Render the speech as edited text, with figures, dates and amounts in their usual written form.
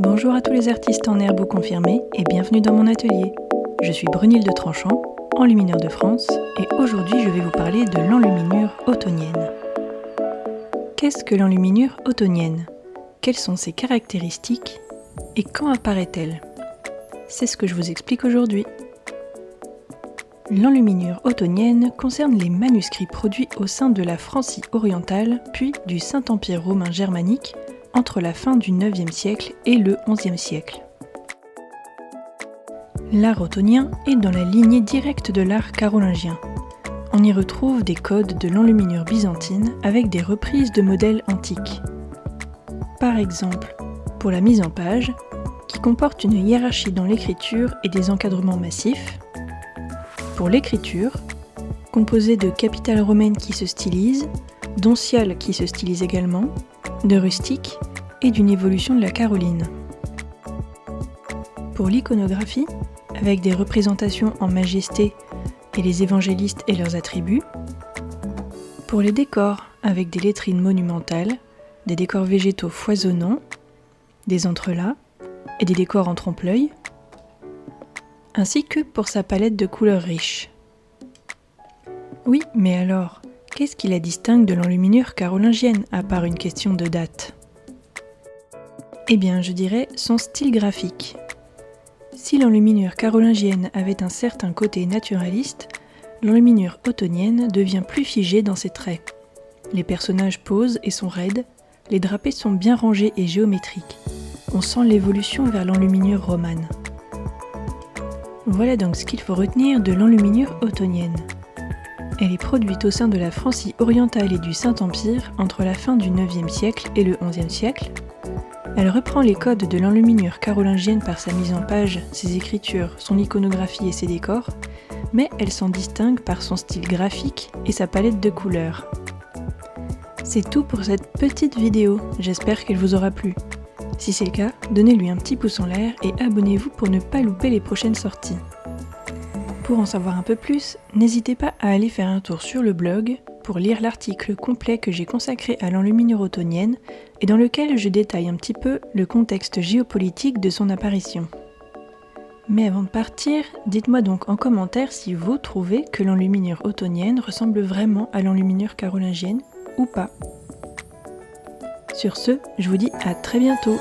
Bonjour à tous les artistes en herbe ou confirmés et bienvenue dans mon atelier. Je suis Brunilde Tranchant, enlumineur de France, et aujourd'hui je vais vous parler de l'enluminure autonienne. Qu'est-ce que l'enluminure autonienne ? Quelles sont ses caractéristiques et quand apparaît-elle ? C'est ce que je vous explique aujourd'hui. L'enluminure autonienne concerne les manuscrits produits au sein de la Francie orientale, puis du Saint-Empire romain germanique, entre la fin du IXe siècle et le XIe siècle. L'art ottonien est dans la lignée directe de l'art carolingien. On y retrouve des codes de l'enluminure byzantine avec des reprises de modèles antiques. Par exemple, pour la mise en page, qui comporte une hiérarchie dans l'écriture et des encadrements massifs. Pour l'écriture, composée de capitales romaines qui se stylisent, d'onciales qui se stylisent également, de rustiques et d'une évolution de la caroline. Pour l'iconographie, avec des représentations en majesté et les évangélistes et leurs attributs. Pour les décors, avec des lettrines monumentales, des décors végétaux foisonnants, des entrelacs et des décors en trompe-l'œil, ainsi que pour sa palette de couleurs riches. Oui, mais alors, qu'est-ce qui la distingue de l'enluminure carolingienne, à part une question de date ? Eh bien, je dirais son style graphique. Si l'enluminure carolingienne avait un certain côté naturaliste, l'enluminure autonienne devient plus figée dans ses traits. Les personnages posent et sont raides, les drapés sont bien rangés et géométriques. On sent l'évolution vers l'enluminure romane. Voilà donc ce qu'il faut retenir de l'enluminure autonienne. Elle est produite au sein de la Francie orientale et du Saint-Empire entre la fin du IXe siècle et le XIe siècle. Elle reprend les codes de l'enluminure carolingienne par sa mise en page, ses écritures, son iconographie et ses décors, mais elle s'en distingue par son style graphique et sa palette de couleurs. C'est tout pour cette petite vidéo, j'espère qu'elle vous aura plu. Si c'est le cas, donnez-lui un petit pouce en l'air et abonnez-vous pour ne pas louper les prochaines sorties. Pour en savoir un peu plus, n'hésitez pas à aller faire un tour sur le blog pour lire l'article complet que j'ai consacré à l'enluminure autonienne et dans lequel je détaille un petit peu le contexte géopolitique de son apparition. Mais avant de partir, dites-moi donc en commentaire si vous trouvez que l'enluminure autonienne ressemble vraiment à l'enluminure carolingienne ou pas. Sur ce, je vous dis à très bientôt.